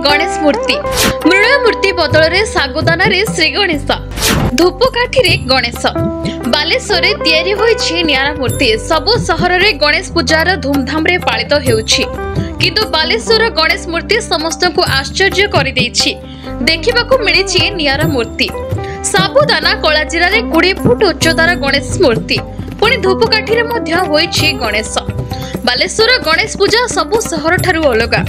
गणेश मूर्ति मृणय मूर्ति बदल में सागुदान श्री गणेश धूपकाठी गणेश बालेश्वर तैयारी होइछि नियारा मूर्ति सबु सहर में गणेश पूजार धूमधाम रे पालित हेउछि किंतु बालेश्वर गणेश मूर्ति समस्त को आश्चर्य कर देखा मिली नियारा मूर्ति साबुदाना कला जिले में 20 फुट उच्चतार गणेश मूर्ति पुणी धूपकाठी गणेश बालेश्वर गणेश पूजा सबु सहर ठारू अलगा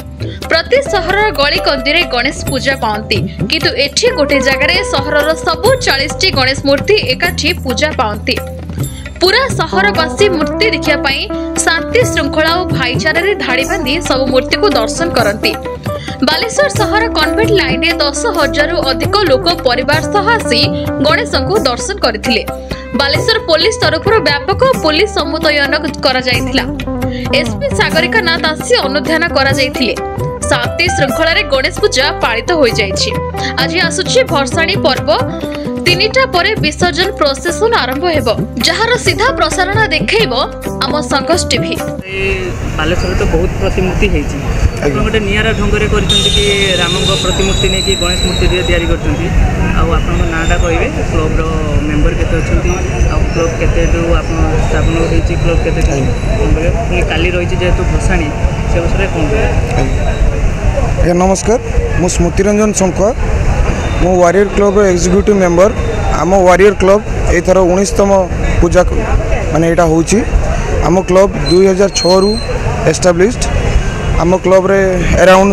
प्रति सहर गली कंदी रे गणेश पूजा पाती किंतु एठी गोटे जगार सहर सबु 40 गणेश मूर्ति एकाठी पूजा पाती पूरा सहरवासी मूर्ति देखा शांति श्रृंखला और भाईचारा रे धाड़ी बांधी सब मूर्ति को दर्शन करती बालेश्वर सहर कन्वेंट लाइन में 10,000 अधिक लोक परिवार सह आसी गणेश को दर्शन करथिले। बालेश्वर पुलिस तरफ व्यापक पुलिस समुदायन करा जायथिला। एसपी सागरिका नाथ आसी अनुध्यान करा जायथिले। शांति श्रृंखला रे गणेश पूजा पालित हो जायछि। आज आसुछि भरसाणी पर्व 3टा परे विसर्जन प्रोसेसन आरंभ हेबो जहार सीधा प्रसारण देखैबो आम संघर्ष टीवी। बालेश्वर तो बहुत प्रतिमूर्ति हेछि आपण गोटे नियारा ढंगरे करछन्ती कि रामंग प्रतिमूर्ति ने कि गणेश मूर्ति तैयारी करछन्ती आ आपण नाटा कहबे क्लब रो मेंबर केते अछन्ती आ क्लब केते जो आपण स्थापन होइछि क्लब केते पुनी काली रहिछि जेतु भसाणी से उसरे कोन। नमस्कार मु स्मृतिरंजन शंकर मो वारियर क्लब एग्जीक्यूटिव मेंबर आम वारियर क्लब एथर 19तम पूजा माने एटा होछि आम क्लब 2006 रु एस्टाब्लिश्ड आम क्लब रे अराउंड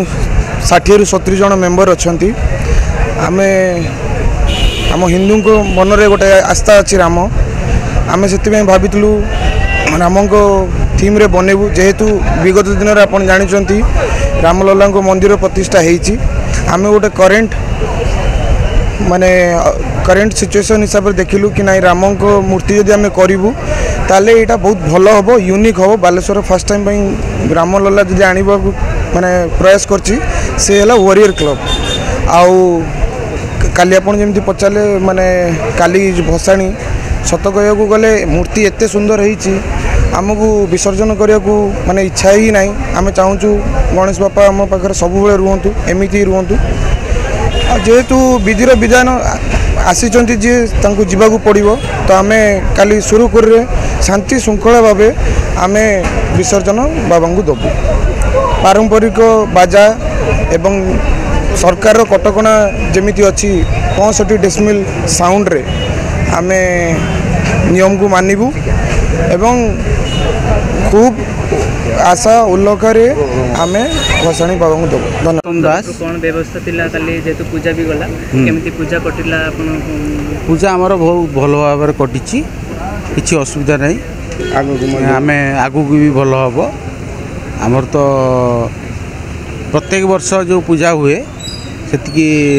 60 रु 70 जन मेंबर अछंती आमे आम हिंदू को मन रे गोटे आस्था अछि राम आमे सेति भाबितलु राम को थीम रे बनेबू जेहेतु विगत दिन रे आपण जानिचंती रामलला को मंदिर प्रतिष्ठा हेछि आमे गोटे करेन्ट सिचुएशन हिसाब से देखिलु कि नहीं राम को मूर्ति जदि आम करूँ ताले यहाँ बहुत भल हम यूनिक हम बालेश्वर फर्स्ट टाइम रामलला जदि आनिबा माने प्रयास करछि से हला वॉरियर क्लब आउ काली आपण जेमती पचारे माने काली भसाणी सत कहू गले मूर्ति एते सुंदर होइछि आमको विसर्जन करने को माने इच्छा ही नहीं आम चाहूँ गणेश बापा आम पाखे सब रुहतु एमती रुहतु जेहेतु विधिर विधान आसी जी जावाक पड़ो तो आम काली शुरू कर शांति श्रृंखला भाव आम विसर्जन बाबा को दबू पारंपरिक बाजा एवं सरकार कटकणा जमीती अच्छी 65 डेसिमल साउंड रे आम नियम को मानबू एवं खूब आशा उल्लखरे आम भसाणी बाबा को देव। धन्यवाद। कौन व्यवस्था थिला काली जेतु पूजा भी गला केमती पूजा कटिला आपण पूजा आमर बहुत भल भाव कटिछि किछि असुविधा नहीं आम आगु भी भल हम आमर तो प्रत्येक वर्ष जो पूजा हुए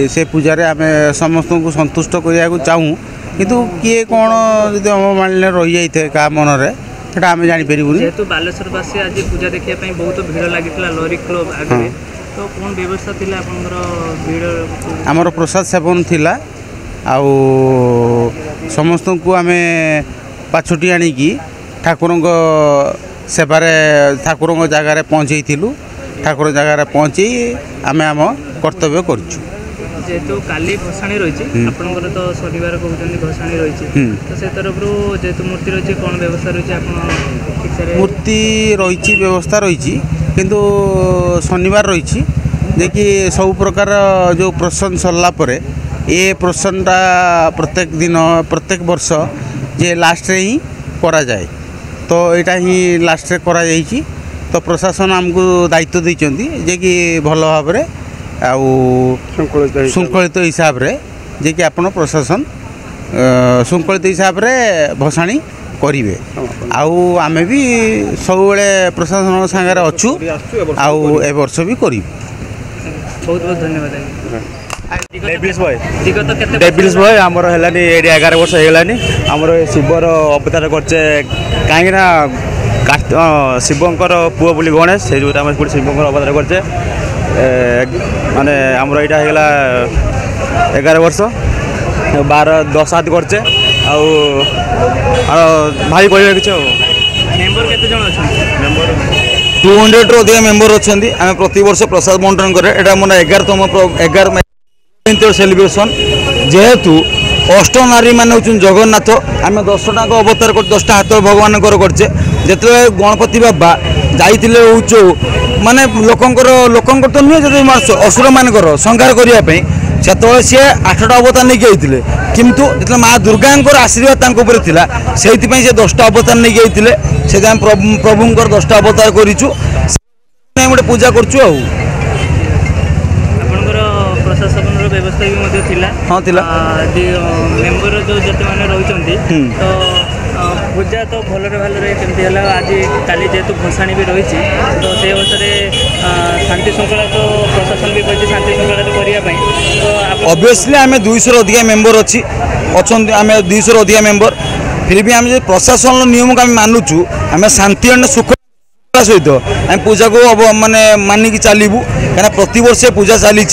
से पूजारे आम समस्त को संतुष्ट करने चाहूँ किंतु किए कौन जो हम मान रही जाए क्या मनरे सेटा आम जापर जेहेतु बालेश्वरवासी आज पूजा देखा बहुत भीड़ लगी लरी क्लब आगे तो कौन व्यवस्था थिला भीड़ आमर प्रसाद सेवन थिला आउ समस्त को आम पाछुटी आनिकी ठाकुर सेवारे ठाकुर जगार पहुँचेलु ठाकुर जगार पहुँचे आम आम कर्तव्य करूँ जेहेतु काली भसाणी रही आपंकर तो शनिवार कहते भसाणी रही तो से तरफ जेहेतु मूर्ति रही कौन व्यवस्था रही मूर्ति रही व्यवस्था रही किंतु शनिवार रही जे कि सब प्रकार जो प्रोसेसन सरला परे ये प्रोसेसनटा प्रत्येक दिन प्रत्येक वर्ष जे लास्ट रे ही करा जाए तो यहाँ ही लास्ट रे करा जाइछि तो प्रशासन आमको दायित्व देइचंती जे कि भल भाव में आउ श्रृंखलित हिसाब रे जे कि आपण प्रशासन श्रृंखलित हिसाब रे भसाणी करिवे आउ आमे भी सब बेले प्रशासन संगे अच्छू आउ ए वर्ष भी करी। बहुत बहुत धन्यवाद। डेविल्स बॉय आमर हेलानी 11 वर्ष हेलानी आमर शिवर अवतार करचे कहीं शिवंकर पुओ बोली गणेश से जो शिवंकर अवतार करचे माने आमर यहाँ होगा 11 वर्ष 12-10 हाथ करचे भाई कह मेंबर केते जण अछि मेंबर 200 ରୁ अधिक मेंबर अच्छा आम प्रति वर्ष प्रसाद बंटन करे एटा मोर 11 सेलिब्रेशन जेहेतु अष्ट नारी मान हूँ जगन्नाथ आम 10टा अवतार कर 10टा हाथ भगवान करचे जिते गणपति बाबा जाइए हूँ माने लोकंर तो नुहे असुर मानकर संहार करने से सी 8टा अवतार नहीं आते किंतु जो माँ दुर्गा आशीर्वाद थिला से 10टा अवतार नहीं आते से प्रभुंर 10टा अवतार करूँ गोटे पूजा करूँ प्रशासन व्यवस्था भी थिला हाँ थिला मेंबर जो जते माने रहिचंती तो पूजा तो भलरे भलरे केमती हला आज काली जेतु भसाणी भी रही तो से अवसरे शांति श्रृंखला तो प्रशासन भी कहछि शांति श्रृंखला तो करिया पई तो ऑब्वियसली आमे 200 रो अधिक मेंबर अछि अछन आमे 200 रो अधिक मेंबर फिर भी आमे प्रशासन नियम को आमे मानुछु आमे शांति और सुख सहित आम पूजा को माने मानिकी चलू कहीं प्रति वर्ष पूजा चली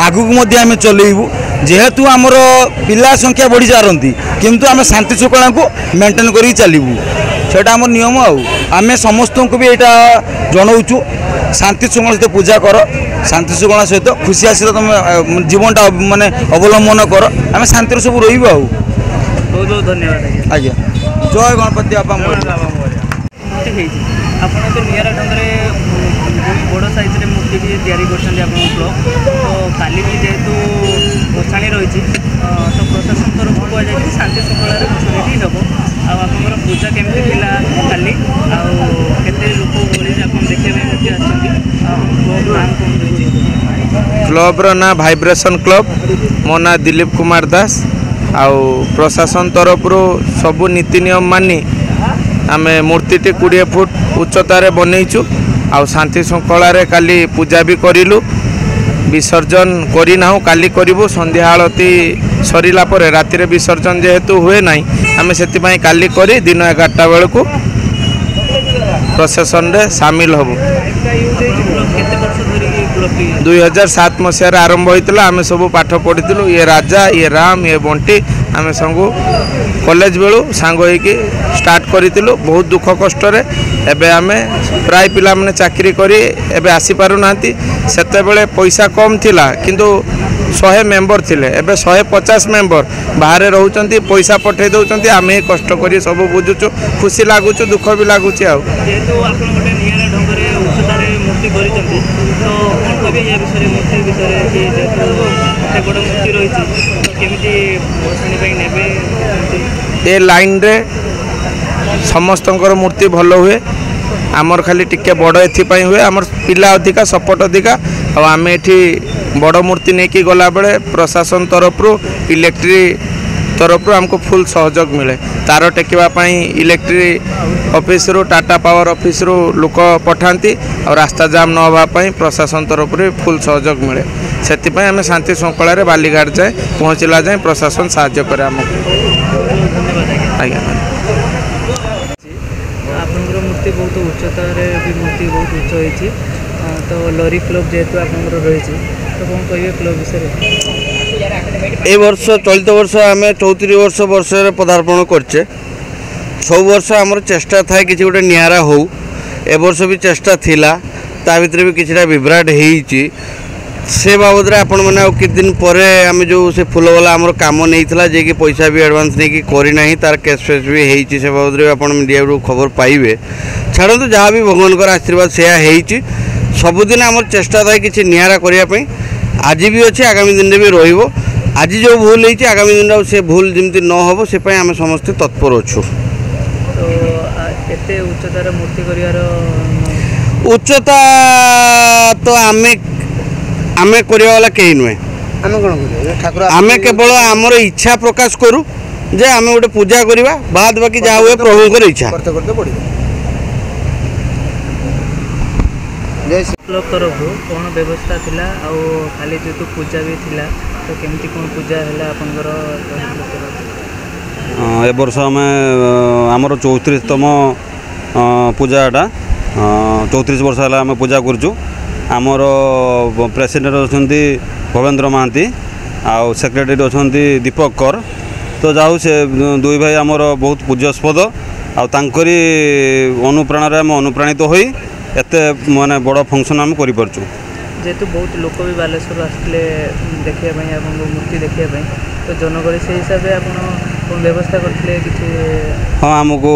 आगू आम चलू जेहेतु आमर पिला संख्या बढ़ी जाती किंतु आम शांति श्रृंखला को मेंटेन कर चलू से आम नियम आम समस्त को भी यहाँ जनाऊँ शांति श्रृंखला सहित पूजा कर शांति श्रृंखला सहित खुशी आस तुम जीवनटा माने अवलंबन कर आम शांति सब रही बहुत बहुत धन्यवाद आज्ञा जय गणपति बाबा आपन तो निरा ढंग बड़ साइज मूर्ति भी तैयारी कर ब्लॉक तो काली भी जेहेतु भसाणी रही तो प्रशासन तरफ कहुए शांति श्रृंखला भसाणी हम आपर पूजा केमती थिला काली आते लोक बड़ी आप देखा क्लब्र ना भाइब्रेशन क्लब मो ना दिलीप कुमार दास आउ प्रशासन तरफ सबू नीति नियम मानी आम मूर्ति 20 फुट उच्चतार बनईचु आ शांति श्रृंखला काली पूजा भी करूँ विसर्जन करना काली करूँ संध्या आलती सरला राति विसर्जन जेहेतु हुए ना आम से काली करी दिन 11टा बेलू प्रसेसन रे सामिल हबु 2007 मसीह आरंभ होता आम सब पाठ पढ़ी ये राजा ये राम ये बंटी आम सब कॉलेज बेलू सांग होइकी स्टार्ट करूँ बहुत दुख कष्ट एबे आम प्राय पिला माने चाकरी करी एबे आसी पारु नांती सेते बेले पैसा कम थिला किंतु 100 मेंबर थिले एबे 150 मेंबर बाहर रहउचंती पैसा पठे दउचंती आम ही कष्ट करी सब बुझुचु खुशी लागुचु दुख भी लागुची आ जेहेतु आपण गोटे नियारा ढंगरे उच्चतारे मूर्ति करिसंती तो कोन कहबे या विषय मूर्ति विषय कि जेहेतु एते बड़ मूर्ति रहिछि तो केमिति भसाणी पई नेबे ए लाइन रे समस्तंकर मूर्ति भल हुए आमर खाली टिके बड़ एथि हुए आमर पिला अधिका सपोर्ट अधिका आम एठी बड़ मूर्ति नहीं कि गला बेले प्रशासन तरफ इलेक्ट्रिक तरफ आमको फुल सहयोग मिले तार टेकवाई इलेक्ट्रिक ऑफिस रो टाटा पावर ऑफिस रो लोक पठाती और रास्ता जाम न होगापाई प्रशासन तरफ फुल सहयोग मिले से आम शांति श्रृंखला बालीघाट जाए पहुँचला जाए प्रशासन साहाय्य करे आमको आज्ञा आपनकर मूर्ति बहुत उच्चतार भी मूर्ति बहुत उच्च होती तो लरी क्लब जेहेतु आप रही तो कौन कहे क्लब विषय ए वर्ष चलित वर्ष आम 34 वर्ष पदार्पण करचे सब वर्ष आमर चेष्टा थाए कि गोटे नियारा हो ए वर्ष भी चेष्टा थिला ता भितर भी किछटा विभ्राट होईची से बाबद आपण मैंने कि दिन पर आम जो से फूल वाला आम कम नहीं जे कि पैसा भी एडवांस नहीं कि करना तार कैश फेस भी होती से बाबद आप मीडिया खबर पाइबे छाड़ू जहाँ भी भगवान आशीर्वाद से सबुदिन आम चेष्टा था कि नियारा करने आज भी अच्छे आगामी दिन में भी रो आज जो भूल होती आगामी दिन से भूल जमी न हो से आम समस्ते तत्पर अच्छु तो एते उच्चतार मूर्ति करियार उच्चता तो आमे करिया वाला कहीं नुहे आमे केवल आमर इच्छा प्रकाश करूँ जे आमे गोटे पूजा करवा बाद बाकी जहाँ हुए प्रभुंकर इच्छा क्लब तरफ कौन व्यवस्था थिला आउ खाली जेतु पूजा भी थिला तो केमती कौन पूजा हैला आपनकर ए वर्ष आम आमर 34तम पूजाटा 34 वर्ष है आम पूजा करूँ आमर प्रेसिडेंट अच्छा भवेंद्र महांती आउ सेक्रेटरी अच्छा दीपक कर तो जाऊ से दुई भाई आमर बहुत पूज्यस्पद आउरी अनुप्रेरण आम अनुप्राणित हो एते माने बड़ फंक्शन आम करिपारचु जेहेतु बहुत लोक भी बालेश्वर आसते देखा मूर्ति देखा तो जनगरी से हिसाब से आप व्यवस्था करते कि हाँ आमको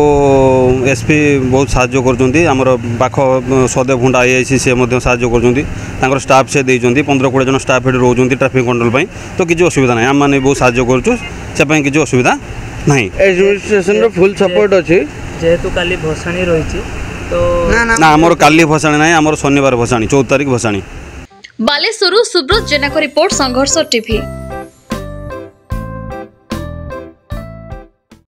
एसपी बहुत साहाय्य करमर पाख सदेव हुंडा आईआईसी सी कर स्टाफ से 15-20 जन स्टाफ ये रोच ट्राफिक कंट्रोल तो किसी असुविधा ना आम मैंने बहुत साहाय्य करें किसी असुविधा ना एडमिनिस्ट्रेशन फुल सपोर्ट अच्छी जेहेतु काली भसाणी रही तो ना आमर काली भसाणी ना आमर शनिवार भसाणी 14 तारिख भसाणी। बालेश्वरु सुब्रत जेना को रिपोर्ट संघर्ष टीवी।